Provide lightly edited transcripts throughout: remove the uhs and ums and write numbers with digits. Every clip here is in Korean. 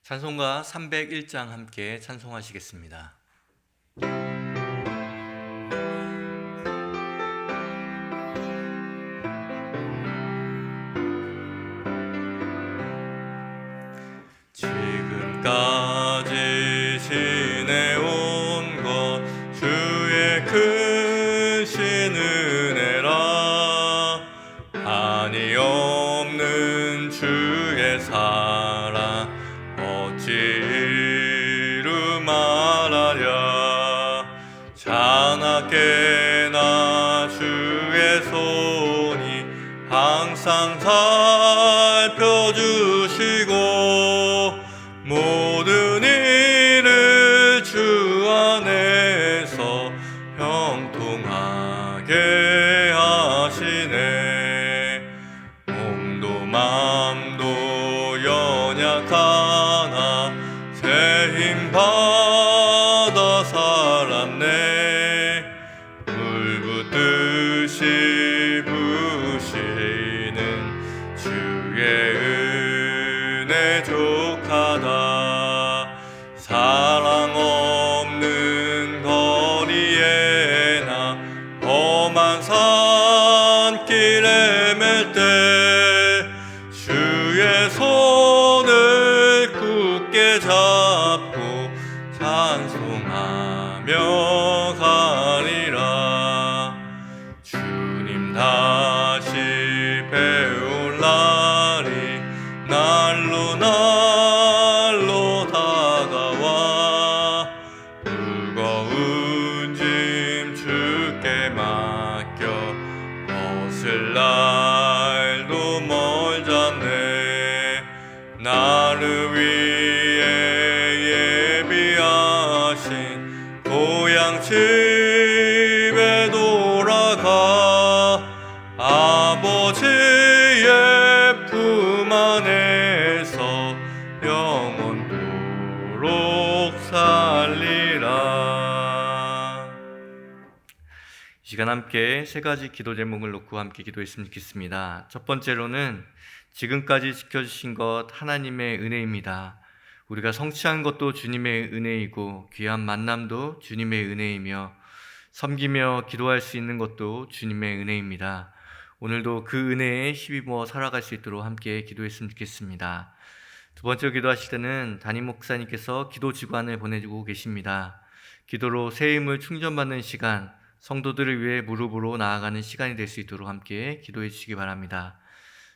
찬송가 301장 함께 찬송하시겠습니다. 지금까지 지내온 것 주의 크신 은혜라. 한이 없는 주의 사랑 어찌 이루 말하랴. 자나깨나 주의 손이 항상 살펴주시고 모든 일을 주 안에서 형통하게 하시네. 몸도 맘도 연약하나 새 힘 받아 살았네. 물 붓듯이 부시는 주의 은혜 족하다. 사랑 없는 거리에나 험한 산길에 맬 때 주의 손을 굳게 잡고 찬송하며 가리라. 주님 다시 배울 날이 날로 다가와. 무거운 짐 주께 맡겨 벗을 날도 멀잖네. 나를 위해 예비하신 고향 집에 돌아가 아버지의 품 안에서 영원토록 살리라. 이 시간 함께 세 가지 기도 제목을 놓고 함께 기도했으면 좋겠습니다. 첫 번째로는 지금까지 지켜주신 것 하나님의 은혜입니다. 우리가 성취한 것도 주님의 은혜이고 귀한 만남도 주님의 은혜이며 섬기며 기도할 수 있는 것도 주님의 은혜입니다. 오늘도 그 은혜에 힘입어 살아갈 수 있도록 함께 기도했으면 좋겠습니다. 두 번째 기도하실 때는 담임 목사님께서 기도 주간을 보내주고 계십니다. 기도로 새 힘을 충전받는 시간, 성도들을 위해 무릎으로 나아가는 시간이 될 수 있도록 함께 기도해 주시기 바랍니다.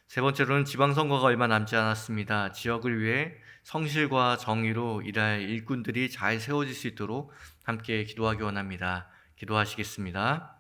세 번째로는 지방선거가 얼마 남지 않았습니다. 지역을 위해 성실과 정의로 일할 일꾼들이 잘 세워질 수 있도록 함께 기도하기 원합니다. 기도하시겠습니다.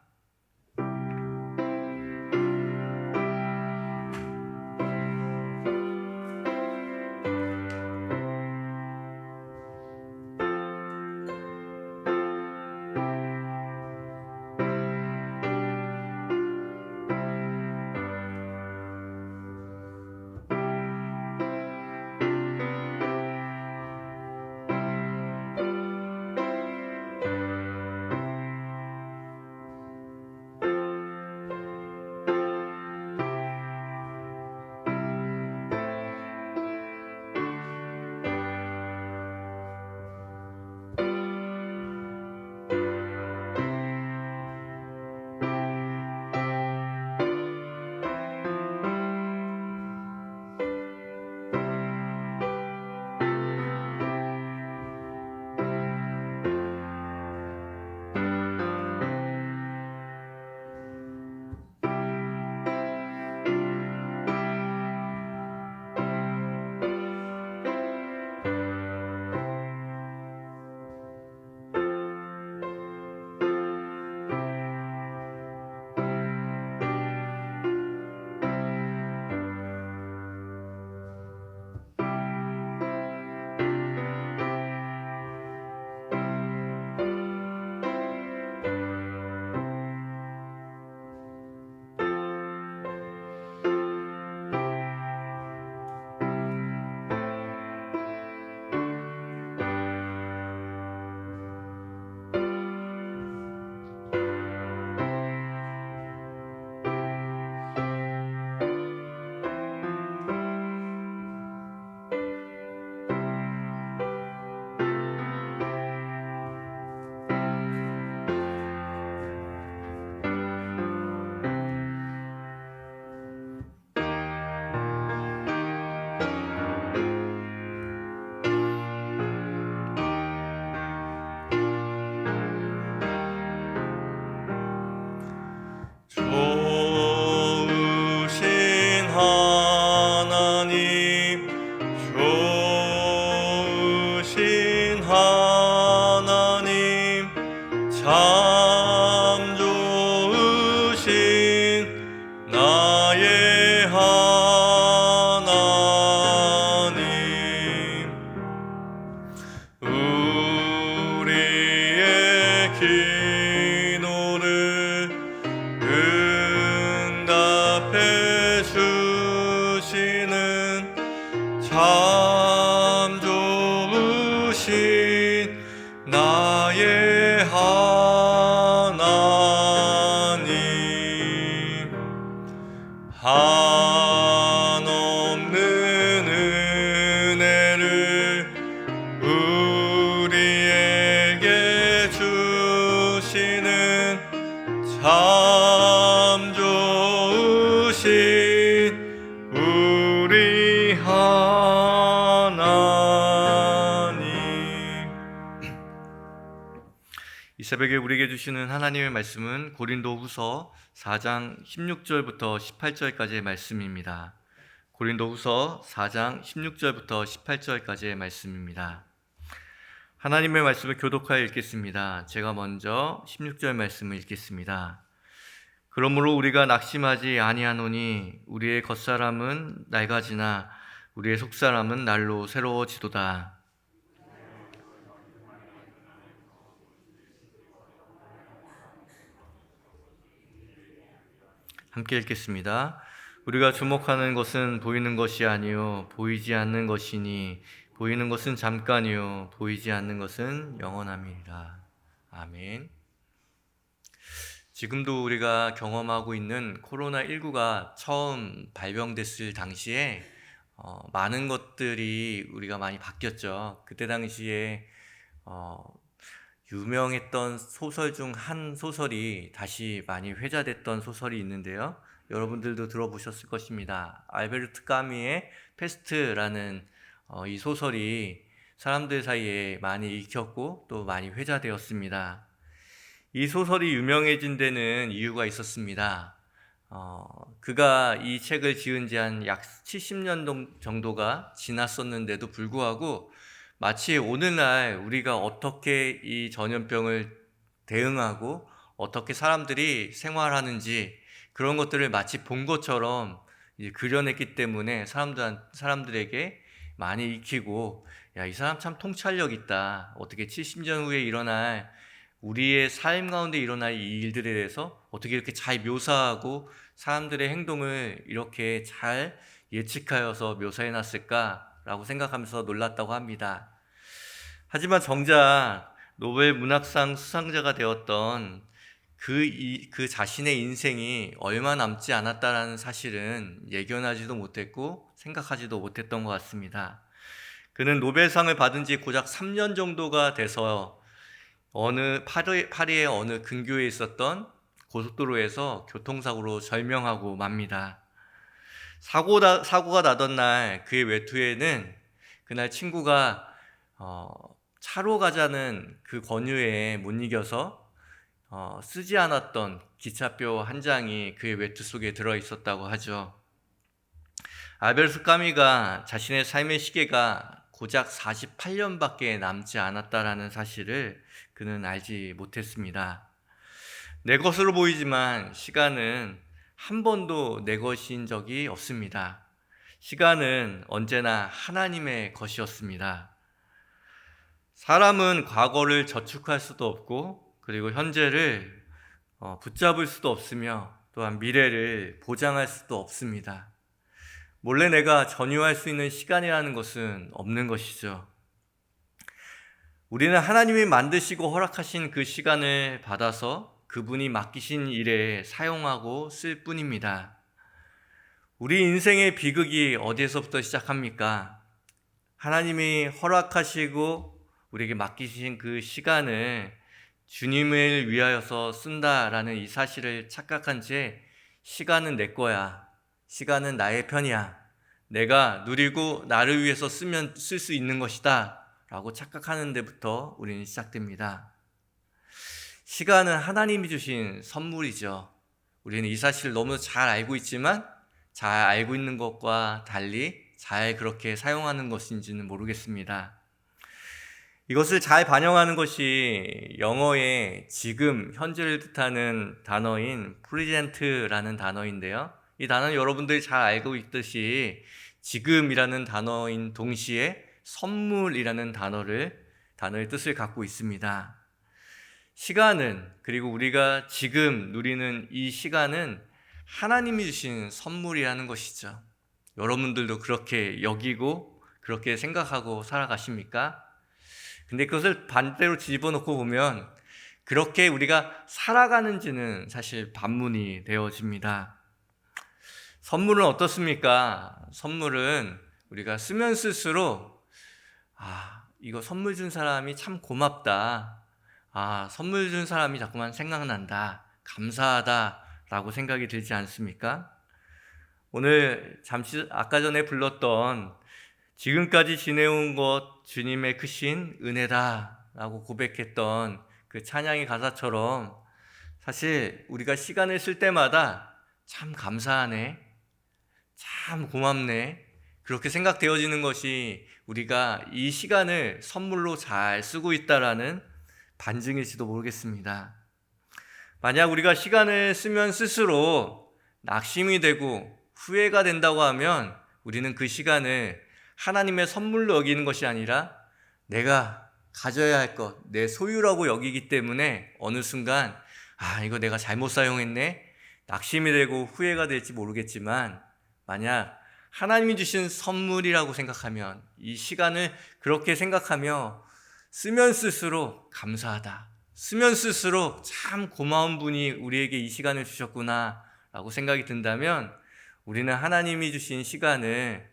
참 좋으신 나의 하나님, 한없는 은혜를 우리에게 주시는 참 좋으신 우리 하나님. 이 새벽에 우리에게 주시는 하나님의 말씀은 고린도후서 4장 16절부터 18절까지의 말씀입니다. 고린도후서 4장 16절부터 18절까지의 말씀입니다. 하나님의 말씀을 교독하여 읽겠습니다. 제가 먼저 16절 말씀을 읽겠습니다. 그러므로 우리가 낙심하지 아니하노니 우리의 겉사람은 낡아지나 우리의 속사람은 날로 새로워지도다. 함께 읽겠습니다. 우리가 주목하는 것은 보이는 것이 아니요 보이지 않는 것이니 보이는 것은 잠깐이요 보이지 않는 것은 영원함이니라. 아멘. 지금도 우리가 경험하고 있는 코로나19가 처음 발병됐을 당시에 많은 것들이 우리가 많이 바뀌었죠. 그때 당시에 유명했던 소설 중 한 소설이 다시 많이 회자됐던 소설이 있는데요. 여러분들도 들어보셨을 것입니다. 알베르트 까미의 페스트라는 이 소설이 사람들 사이에 많이 읽혔고 또 많이 회자되었습니다. 이 소설이 유명해진 데는 이유가 있었습니다. 그가 이 책을 지은 지 한 약 70년 정도가 지났었는데도 불구하고 마치 오늘날 우리가 어떻게 이 전염병을 대응하고 어떻게 사람들이 생활하는지 그런 것들을 마치 본 것처럼 그려냈기 때문에 사람들에게 많이 익히고, 야, 이 사람 참 통찰력 있다. 어떻게 70년 후에 일어날 우리의 삶 가운데 일어날 이 일들에 대해서 어떻게 이렇게 잘 묘사하고 사람들의 행동을 이렇게 잘 예측하여서 묘사해놨을까라고 생각하면서 놀랐다고 합니다. 하지만 정작 노벨 문학상 수상자가 되었던 그 자신의 인생이 얼마 남지 않았다라는 사실은 예견하지도 못했고 생각하지도 못했던 것 같습니다. 그는 노벨상을 받은 지 고작 3년 정도가 돼서 파리의 어느 근교에 있었던 고속도로에서 교통사고로 절명하고 맙니다. 사고가 나던 날 그의 외투에는 그날 친구가 차로 가자는 그 권유에 못 이겨서 쓰지 않았던 기차표 한 장이 그의 외투 속에 들어 있었다고 하죠. 알베르트 까미가 자신의 삶의 시계가 고작 48년밖에 남지 않았다라는 사실을 그는 알지 못했습니다. 내 것으로 보이지만 시간은 한 번도 내 것인 적이 없습니다. 시간은 언제나 하나님의 것이었습니다. 사람은 과거를 저축할 수도 없고 그리고 현재를 붙잡을 수도 없으며 또한 미래를 보장할 수도 없습니다. 몰래 내가 전유할 수 있는 시간이라는 것은 없는 것이죠. 우리는 하나님이 만드시고 허락하신 그 시간을 받아서 그분이 맡기신 일에 사용하고 쓸 뿐입니다. 우리 인생의 비극이 어디에서부터 시작합니까? 하나님이 허락하시고 우리에게 맡기신 그 시간을 주님을 위하여서 쓴다라는 이 사실을 착각한 채 시간은 내 거야, 시간은 나의 편이야, 내가 누리고 나를 위해서 쓸 수 있는 것이다 라고 착각하는 데부터 우리는 시작됩니다. 시간은 하나님이 주신 선물이죠. 우리는 이 사실을 너무 잘 알고 있지만 잘 알고 있는 것과 달리 잘 그렇게 사용하는 것인지는 모르겠습니다. 이것을 잘 반영하는 것이 영어의 지금, 현재를 뜻하는 단어인 present라는 단어인데요. 이 단어는 여러분들이 잘 알고 있듯이 지금이라는 단어인 동시에 선물이라는 단어의 뜻을 갖고 있습니다. 시간은, 그리고 우리가 지금 누리는 이 시간은 하나님이 주신 선물이라는 것이죠. 여러분들도 그렇게 여기고 그렇게 생각하고 살아가십니까? 근데 그것을 반대로 집어넣고 보면 그렇게 우리가 살아가는지는 사실 반문이 되어집니다. 선물은 어떻습니까? 선물은 우리가 쓰면 쓸수록 이거 선물 준 사람이 참 고맙다. 선물 준 사람이 자꾸만 생각난다. 감사하다. 라고 생각이 들지 않습니까? 오늘 잠시 아까 전에 불렀던 지금까지 지내온 것 주님의 크신 은혜다 라고 고백했던 그 찬양의 가사처럼 사실 우리가 시간을 쓸 때마다 참 감사하네, 참 고맙네, 그렇게 생각되어지는 것이 우리가 이 시간을 선물로 잘 쓰고 있다라는 반증일지도 모르겠습니다. 만약 우리가 시간을 쓰면 쓸수록 낙심이 되고 후회가 된다고 하면 우리는 그 시간을 하나님의 선물로 여기는 것이 아니라 내가 가져야 할 것, 내 소유라고 여기기 때문에 어느 순간 이거 내가 잘못 사용했네, 낙심이 되고 후회가 될지 모르겠지만 만약 하나님이 주신 선물이라고 생각하면 이 시간을 그렇게 생각하며 쓰면 쓸수록 감사하다, 쓰면 쓸수록 참 고마운 분이 우리에게 이 시간을 주셨구나 라고 생각이 든다면 우리는 하나님이 주신 시간을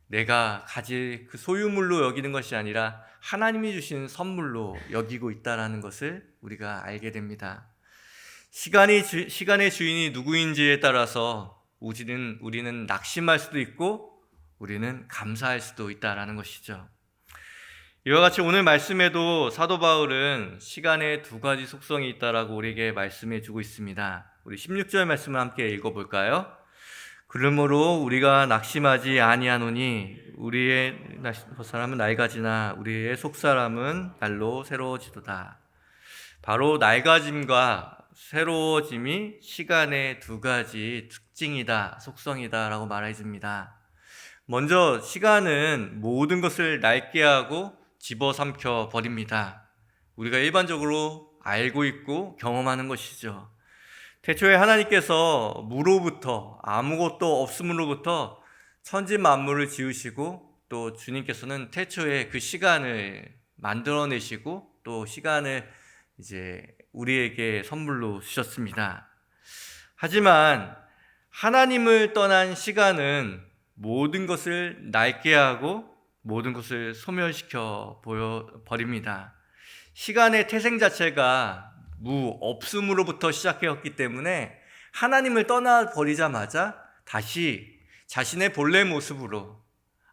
내가 가질 그 소유물로 여기는 것이 아니라 하나님이 주신 선물로 여기고 있다는 것을 우리가 알게 됩니다. 시간의 주인이 누구인지에 따라서 우리는 낙심할 수도 있고 우리는 감사할 수도 있다는 것이죠. 이와 같이 오늘 말씀에도 사도 바울은 시간에 두 가지 속성이 있다라고 우리에게 말씀해 주고 있습니다. 우리 16절 말씀을 함께 읽어볼까요? 그러므로 우리가 낙심하지 아니하노니 우리의 사람은 낡아지나 우리의 속사람은 날로 새로워지도다. 바로 낡아짐과 새로워짐이 시간의 두 가지 특징이다, 속성이다 라고 말해 줍니다. 먼저 시간은 모든 것을 낡게 하고 집어삼켜 버립니다. 우리가 일반적으로 알고 있고 경험하는 것이죠. 태초에 하나님께서 무로부터 아무것도 없음으로부터 천지 만물을 지으시고 또 주님께서는 태초에 그 시간을 만들어내시고 또 시간을 이제 우리에게 선물로 주셨습니다. 하지만 하나님을 떠난 시간은 모든 것을 낡게 하고 모든 것을 소멸시켜 버립니다. 시간의 태생 자체가 없음으로부터 시작되었기 때문에 하나님을 떠나버리자마자 다시 자신의 본래 모습으로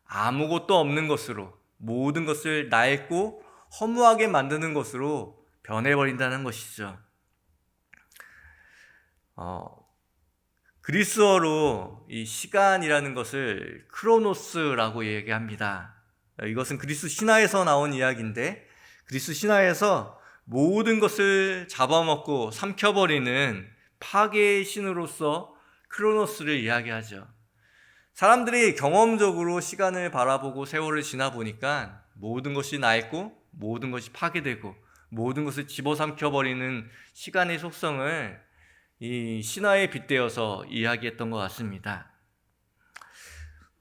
아무것도 없는 것으로 모든 것을 낡고 허무하게 만드는 것으로 변해버린다는 것이죠. 그리스어로 이 시간이라는 것을 크로노스라고 얘기합니다. 이것은 그리스 신화에서 나온 이야기인데 그리스 신화에서 모든 것을 잡아먹고 삼켜버리는 파괴의 신으로서 크로노스를 이야기하죠. 사람들이 경험적으로 시간을 바라보고 세월을 지나 보니까 모든 것이 낡고 모든 것이 파괴되고 모든 것을 집어삼켜버리는 시간의 속성을 이 신화에 빗대어서 이야기했던 것 같습니다.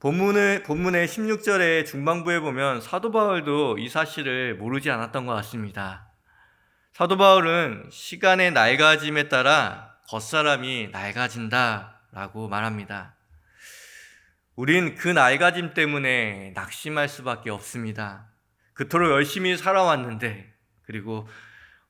본문의 16절의 중반부에 보면 사도 바울도 이 사실을 모르지 않았던 것 같습니다. 사도 바울은 시간의 낡아짐에 따라 겉사람이 낡아진다 라고 말합니다. 우린 그 낡아짐 때문에 낙심할 수밖에 없습니다. 그토록 열심히 살아왔는데 그리고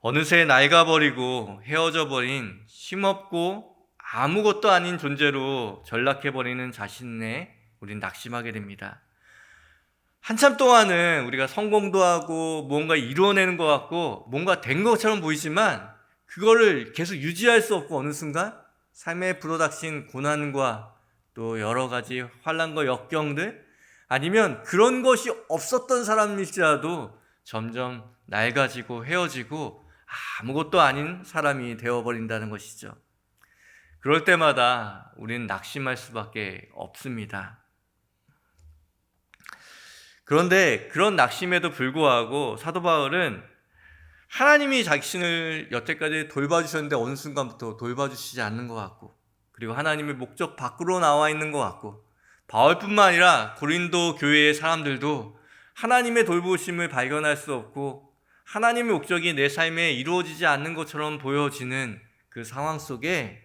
어느새 낡아버리고 헤어져 버린 힘없고 아무것도 아닌 존재로 전락해버리는 자신에 우린 낙심하게 됩니다. 한참 동안은 우리가 성공도 하고 뭔가 이루어내는 것 같고 뭔가 된 것처럼 보이지만 그거를 계속 유지할 수 없고 어느 순간 삶에 불어닥친 고난과 또 여러 가지 환난과 역경들 아니면 그런 것이 없었던 사람일지라도 점점 낡아지고 헤어지고 아무것도 아닌 사람이 되어버린다는 것이죠. 그럴 때마다 우리는 낙심할 수밖에 없습니다. 그런데 그런 낙심에도 불구하고 사도 바울은 하나님이 자신을 여태까지 돌봐주셨는데 어느 순간부터 돌봐주시지 않는 것 같고 그리고 하나님의 목적 밖으로 나와 있는 것 같고 바울뿐만 아니라 고린도 교회의 사람들도 하나님의 돌보심을 발견할 수 없고 하나님의 목적이 내 삶에 이루어지지 않는 것처럼 보여지는 그 상황 속에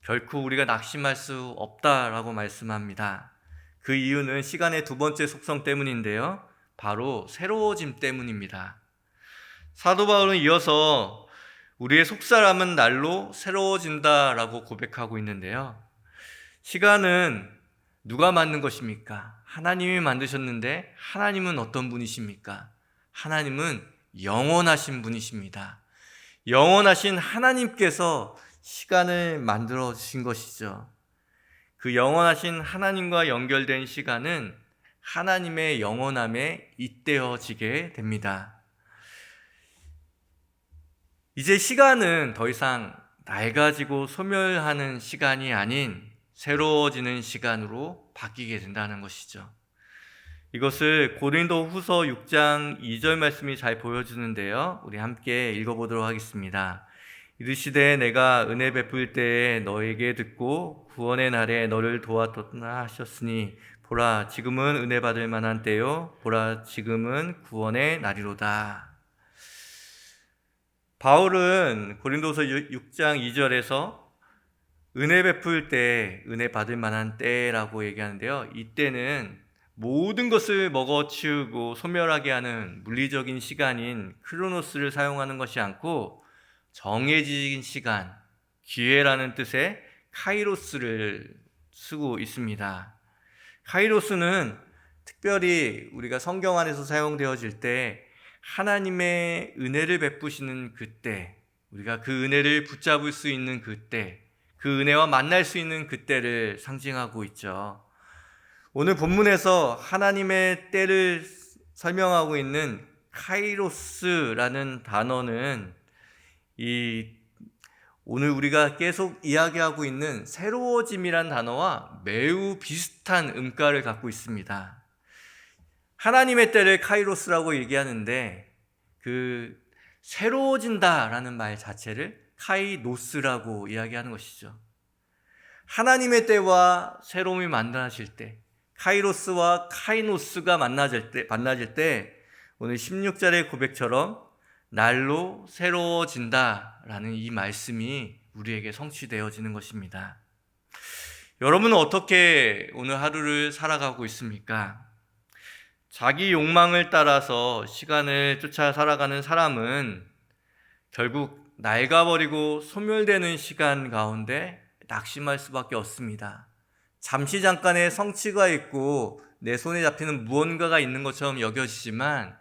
결코 우리가 낙심할 수 없다라고 말씀합니다. 그 이유는 시간의 두 번째 속성 때문인데요. 바로 새로워짐 때문입니다. 사도 바울은 이어서 우리의 속사람은 날로 새로워진다라고 고백하고 있는데요. 시간은 누가 만든 것입니까? 하나님이 만드셨는데 하나님은 어떤 분이십니까? 하나님은 영원하신 분이십니다. 영원하신 하나님께서 시간을 만들어 주신 것이죠. 그 영원하신 하나님과 연결된 시간은 하나님의 영원함에 잇대어지게 됩니다. 이제 시간은 더 이상 낡아지고 소멸하는 시간이 아닌 새로워지는 시간으로 바뀌게 된다는 것이죠. 이것을 고린도 후서 6장 2절 말씀이 잘 보여주는데요. 우리 함께 읽어보도록 하겠습니다. 이르시되 내가 은혜 베풀 때에 너에게 듣고 구원의 날에 너를 도왔도다 하셨으니 보라 지금은 은혜 받을 만한 때요 보라 지금은 구원의 날이로다. 바울은 고린도서 6장 2절에서 은혜 베풀 때, 은혜 받을 만한 때라고 얘기하는데요. 이때는 모든 것을 먹어치우고 소멸하게 하는 물리적인 시간인 크로노스를 사용하는 것이 않고 정해진 시간, 기회라는 뜻의 카이로스를 쓰고 있습니다. 카이로스는 특별히 우리가 성경 안에서 사용되어질 때 하나님의 은혜를 베푸시는 그때, 우리가 그 은혜를 붙잡을 수 있는 그때, 그 은혜와 만날 수 있는 그때를 상징하고 있죠. 오늘 본문에서 하나님의 때를 설명하고 있는 카이로스라는 단어는 오늘 우리가 계속 이야기하고 있는 새로워짐이란 단어와 매우 비슷한 음가를 갖고 있습니다. 하나님의 때를 카이로스라고 얘기하는데 그 새로워진다라는 말 자체를 카이노스라고 이야기하는 것이죠. 하나님의 때와 새로움이 만나질 때, 카이로스와 카이노스가 만나질 때 오늘 16절의 고백처럼 날로 새로워진다라는 이 말씀이 우리에게 성취되어지는 것입니다. 여러분은 어떻게 오늘 하루를 살아가고 있습니까? 자기 욕망을 따라서 시간을 쫓아 살아가는 사람은 결국 낡아버리고 소멸되는 시간 가운데 낙심할 수밖에 없습니다. 잠시 잠깐의 성취가 있고 내 손에 잡히는 무언가가 있는 것처럼 여겨지지만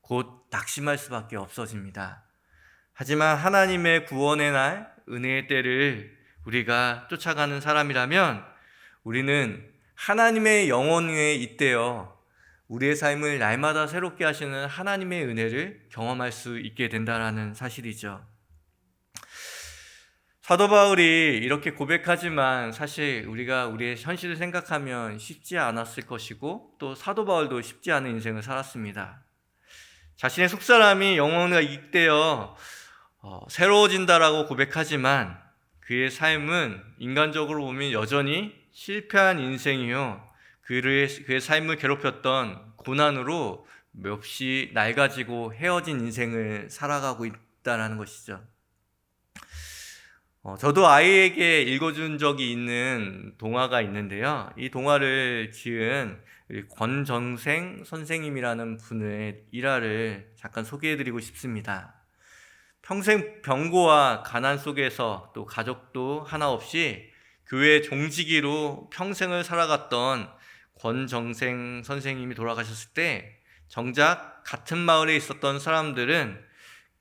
곧 낙심할 수밖에 없어집니다. 하지만 하나님의 구원의 날, 은혜의 때를 우리가 쫓아가는 사람이라면 우리는 하나님의 영원에 잇대어 우리의 삶을 날마다 새롭게 하시는 하나님의 은혜를 경험할 수 있게 된다는 사실이죠. 사도 바울이 이렇게 고백하지만 사실 우리가 우리의 현실을 생각하면 쉽지 않았을 것이고 또 사도 바울도 쉽지 않은 인생을 살았습니다. 자신의 속사람이 영혼에 잇대어 새로워진다라고 고백하지만 그의 삶은 인간적으로 보면 여전히 실패한 인생이요 그의 삶을 괴롭혔던 고난으로 몹시 낡아지고 헤어진 인생을 살아가고 있다는 것이죠. 저도 아이에게 읽어준 적이 있는 동화가 있는데요. 이 동화를 지은 권정생 선생님이라는 분의 일화를 잠깐 소개해드리고 싶습니다. 평생 병고와 가난 속에서 또 가족도 하나 없이 교회 종지기로 평생을 살아갔던 권정생 선생님이 돌아가셨을 때 정작 같은 마을에 있었던 사람들은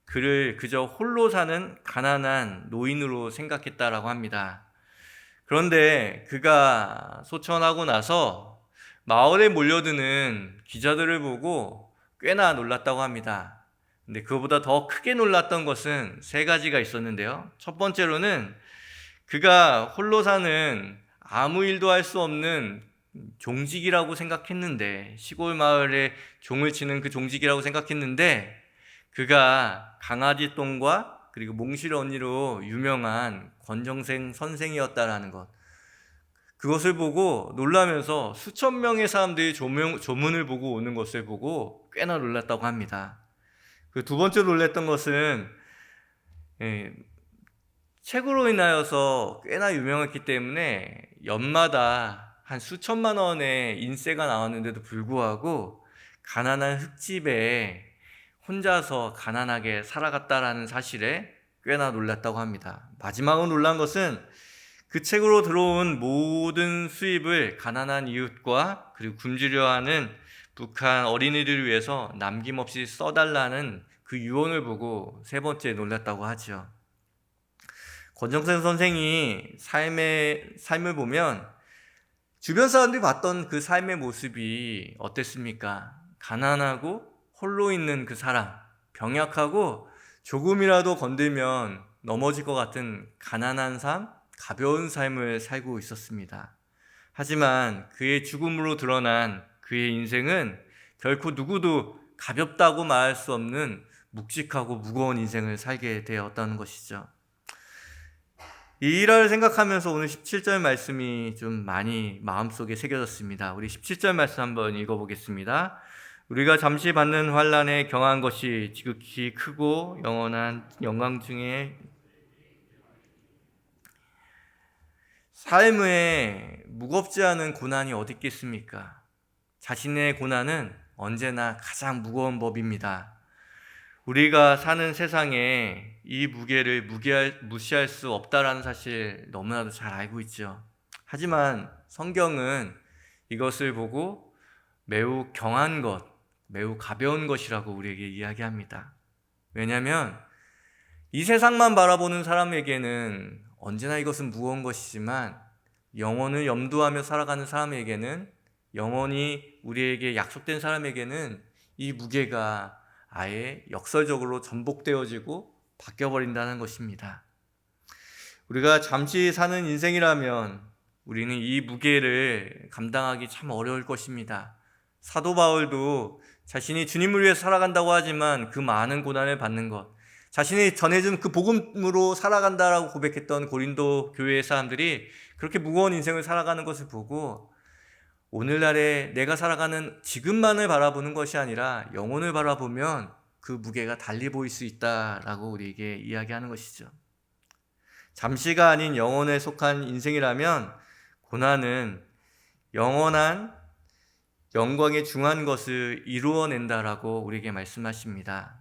그를 그저 홀로 사는 가난한 노인으로 생각했다라고 합니다. 그런데 그가 소천하고 나서 마을에 몰려드는 기자들을 보고 꽤나 놀랐다고 합니다. 근데 그보다 더 크게 놀랐던 것은 세 가지가 있었는데요. 첫 번째로는 그가 홀로 사는 아무 일도 할 수 없는 종직이라고 생각했는데, 시골 마을에 종을 치는 그 종직이라고 생각했는데 그가 강아지 똥과 그리고 몽실 언니로 유명한 권정생 선생이었다라는 것, 그것을 보고 놀라면서 수천 명의 사람들이 조문을 보고 오는 것을 보고 꽤나 놀랐다고 합니다. 그 두 번째로 놀랐던 것은 책으로 인하여서 꽤나 유명했기 때문에 연마다 한 수천만 원의 인세가 나왔는데도 불구하고 가난한 흙집에 혼자서 가난하게 살아갔다라는 사실에 꽤나 놀랐다고 합니다. 마지막으로 놀란 것은 그 책으로 들어온 모든 수입을 가난한 이웃과 그리고 굶주려 하는 북한 어린이들을 위해서 남김없이 써달라는 그 유언을 보고 세 번째 놀랐다고 하죠. 권정생 선생이 삶을 보면 주변 사람들이 봤던 그 삶의 모습이 어땠습니까? 가난하고 홀로 있는 그 사람, 병약하고 조금이라도 건들면 넘어질 것 같은 가난한 삶, 가벼운 삶을 살고 있었습니다. 하지만 그의 죽음으로 드러난 그의 인생은 결코 누구도 가볍다고 말할 수 없는 묵직하고 무거운 인생을 살게 되었다는 것이죠. 이 일화를 생각하면서 오늘 17절 말씀이 좀 많이 마음속에 새겨졌습니다. 우리 17절 말씀 한번 읽어보겠습니다. 우리가 잠시 받는 환난에 경한 것이 지극히 크고 영원한 영광 중에 삶에 무겁지 않은 고난이 어디 있겠습니까? 자신의 고난은 언제나 가장 무거운 법입니다. 우리가 사는 세상에 이 무게를 무시할 수 없다라는 사실 너무나도 잘 알고 있죠. 하지만 성경은 이것을 보고 매우 경한 것, 매우 가벼운 것이라고 우리에게 이야기합니다. 왜냐하면 이 세상만 바라보는 사람에게는 언제나 이것은 무거운 것이지만 영혼을 염두하며 살아가는 사람에게는, 영원히 우리에게 약속된 사람에게는 이 무게가 아예 역설적으로 전복되어지고 바뀌어버린다는 것입니다. 우리가 잠시 사는 인생이라면 우리는 이 무게를 감당하기 참 어려울 것입니다. 사도 바울도 자신이 주님을 위해 살아간다고 하지만 그 많은 고난을 받는 것, 자신이 전해준 그 복음으로 살아간다라고 고백했던 고린도 교회의 사람들이 그렇게 무거운 인생을 살아가는 것을 보고 오늘날에 내가 살아가는 지금만을 바라보는 것이 아니라 영혼을 바라보면 그 무게가 달리 보일 수 있다라고 우리에게 이야기하는 것이죠. 잠시가 아닌 영혼에 속한 인생이라면 고난은 영원한 영광에 중한 것을 이루어낸다라고 우리에게 말씀하십니다.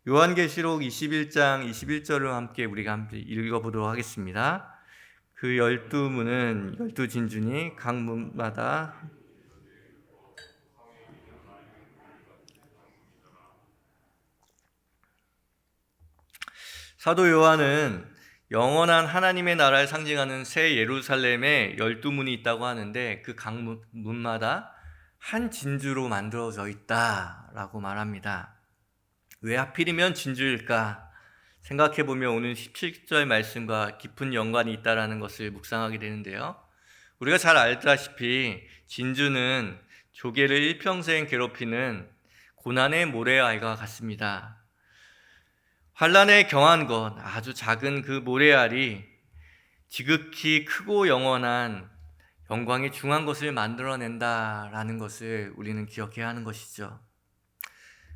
요한계시록 21장 21절을 함께 우리가 읽어보도록 하겠습니다. 그 12문은 12진주니 각 문마다 사도 요한은 영원한 하나님의 나라를 상징하는 새 예루살렘에 12문이 있다고 하는데 그 각 문마다 한 진주로 만들어져 있다라고 말합니다. 왜 하필이면 진주일까? 생각해보면 오늘 17절 말씀과 깊은 연관이 있다는 것을 묵상하게 되는데요. 우리가 잘 알다시피 진주는 조개를 일평생 괴롭히는 고난의 모래알과 같습니다. 환난에 경한 것, 아주 작은 그 모래알이 지극히 크고 영원한 영광에 중한 것을 만들어낸다라는 것을 우리는 기억해야 하는 것이죠.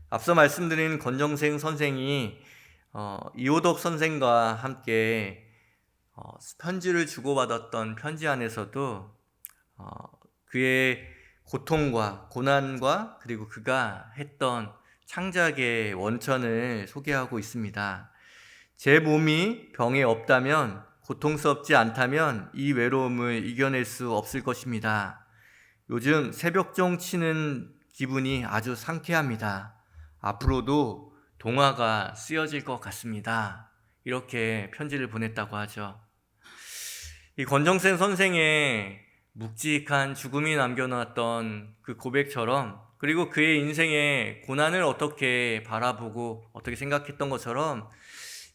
앞서 말씀드린 권정생 선생이 이호덕 선생과 함께 편지를 주고받았던 편지 안에서도 그의 고통과 고난과 그리고 그가 했던 창작의 원천을 소개하고 있습니다. 제 몸이 병에 없다면, 고통스럽지 않다면 이 외로움을 이겨낼 수 없을 것입니다. 요즘 새벽종 치는 기분이 아주 상쾌합니다. 앞으로도 동화가 쓰여질 것 같습니다. 이렇게 편지를 보냈다고 하죠. 이 권정생 선생의 묵직한 죽음이 남겨놨던 그 고백처럼, 그리고 그의 인생의 고난을 어떻게 바라보고 어떻게 생각했던 것처럼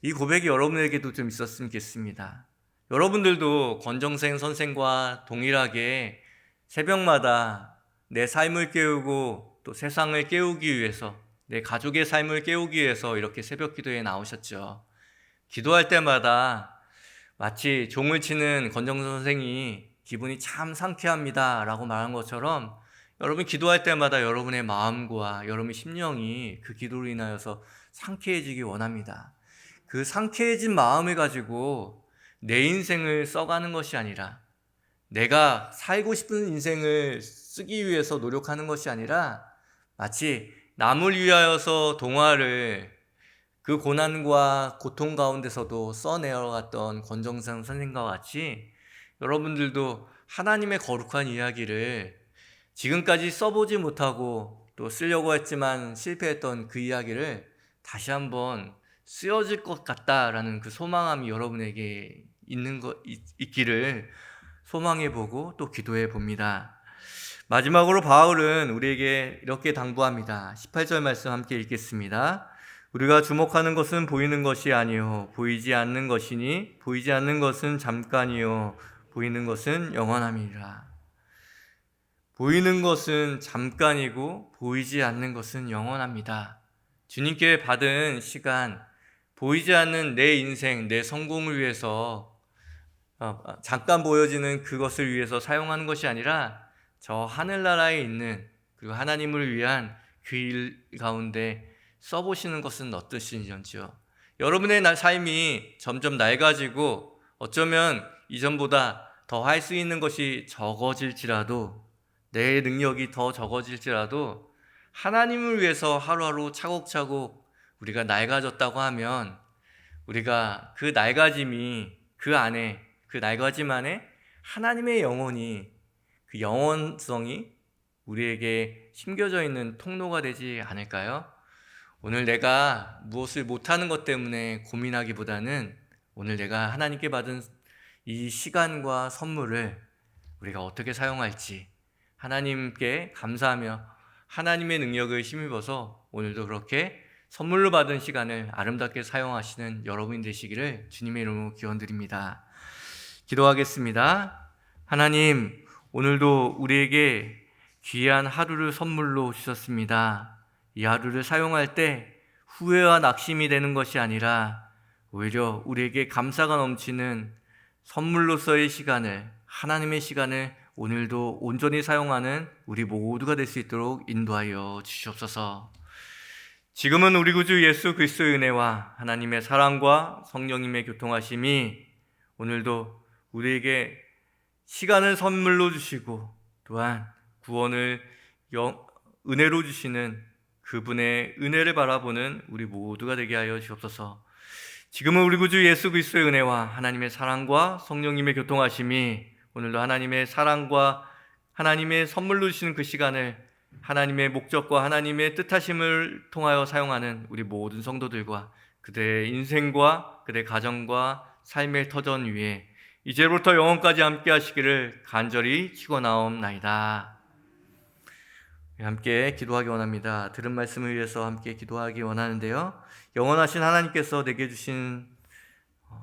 이 고백이 여러분에게도 좀 있었으면 좋겠습니다. 여러분들도 권정생 선생과 동일하게 새벽마다 내 삶을 깨우고 또 세상을 깨우기 위해서, 내 가족의 삶을 깨우기 위해서 이렇게 새벽 기도에 나오셨죠. 기도할 때마다 마치 종을 치는 권정생 선생이 기분이 참 상쾌합니다 라고 말한 것처럼 여러분 기도할 때마다 여러분의 마음과 여러분의 심령이 그 기도로 인하여서 상쾌해지기 원합니다. 그 상쾌해진 마음을 가지고 내 인생을 써가는 것이 아니라, 내가 살고 싶은 인생을 쓰기 위해서 노력하는 것이 아니라, 마치 남을 위하여서 동화를 그 고난과 고통 가운데서도 써내려갔던 권정상 선생과 같이 여러분들도 하나님의 거룩한 이야기를 지금까지 써보지 못하고 또 쓰려고 했지만 실패했던 그 이야기를 다시 한번 쓰여질 것 같다라는 그 소망함이 여러분에게 있기를 소망해 보고 또 기도해 봅니다. 마지막으로 바울은 우리에게 이렇게 당부합니다. 18절 말씀 함께 읽겠습니다. 우리가 주목하는 것은 보이는 것이 아니요 보이지 않는 것이니 보이지 않는 것은 잠깐이요 보이는 것은 영원함이라. 보이는 것은 잠깐이고 보이지 않는 것은 영원합니다. 주님께 받은 시간, 보이지 않는 내 인생, 내 성공을 위해서 잠깐 보여지는 그것을 위해서 사용하는 것이 아니라 저 하늘나라에 있는 그리고 하나님을 위한 그 일 가운데 써보시는 것은 어떠신지요? 여러분의 삶이 점점 낡아지고 어쩌면 이전보다 더 할 수 있는 것이 적어질지라도, 내 능력이 더 적어질지라도 하나님을 위해서 하루하루 차곡차곡 우리가 낡아졌다고 하면 우리가 그 낡아짐이 그 안에, 그 낡아짐 안에 하나님의 영혼이, 그 영원성이 우리에게 심겨져 있는 통로가 되지 않을까요? 오늘 내가 무엇을 못하는 것 때문에 고민하기보다는 오늘 내가 하나님께 받은 이 시간과 선물을 우리가 어떻게 사용할지 하나님께 감사하며 하나님의 능력을 힘입어서 오늘도 그렇게 선물로 받은 시간을 아름답게 사용하시는 여러분 되시기를 주님의 이름으로 기원드립니다. 기도하겠습니다. 하나님, 오늘도 우리에게 귀한 하루를 선물로 주셨습니다. 이 하루를 사용할 때 후회와 낙심이 되는 것이 아니라 오히려 우리에게 감사가 넘치는 선물로서의 시간을, 하나님의 시간을 오늘도 온전히 사용하는 우리 모두가 될 수 있도록 인도하여 주시옵소서. 지금은 우리 구주 예수 그리스도의 은혜와 하나님의 사랑과 성령님의 교통하심이 오늘도 우리에게 시간을 선물로 주시고 또한 구원을 은혜로 주시는 그분의 은혜를 바라보는 우리 모두가 되게 하여 주옵소서. 지금은 우리 구주 예수 그리스도의 은혜와 하나님의 사랑과 성령님의 교통하심이 오늘도 하나님의 사랑과 하나님의 선물로 주시는 그 시간을 하나님의 목적과 하나님의 뜻하심을 통하여 사용하는 우리 모든 성도들과 그들의 인생과 그들의 가정과 삶의 터전 위에 이제부터 영원까지 함께 하시기를 간절히 축원하옵나이다. 함께 기도하기 원합니다. 들은 말씀을 위해서 함께 기도하기 원하는데요, 영원하신 하나님께서 내게 주신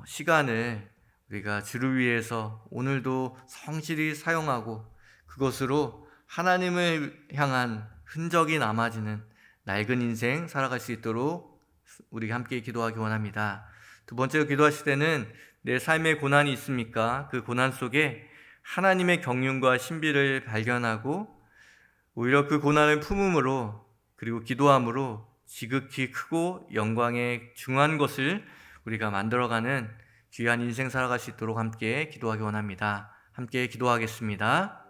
시간을 우리가 주를 위해서 오늘도 성실히 사용하고 그것으로 하나님을 향한 흔적이 남아지는 낡은 인생 살아갈 수 있도록 우리 함께 기도하기 원합니다. 두 번째로 기도하실 때는 내 삶에 고난이 있습니까? 그 고난 속에 하나님의 경륜과 신비를 발견하고 오히려 그 고난을 품음으로 그리고 기도함으로 지극히 크고 영광에 중요한 것을 우리가 만들어가는 귀한 인생 살아갈 수 있도록 함께 기도하기 원합니다. 함께 기도하겠습니다.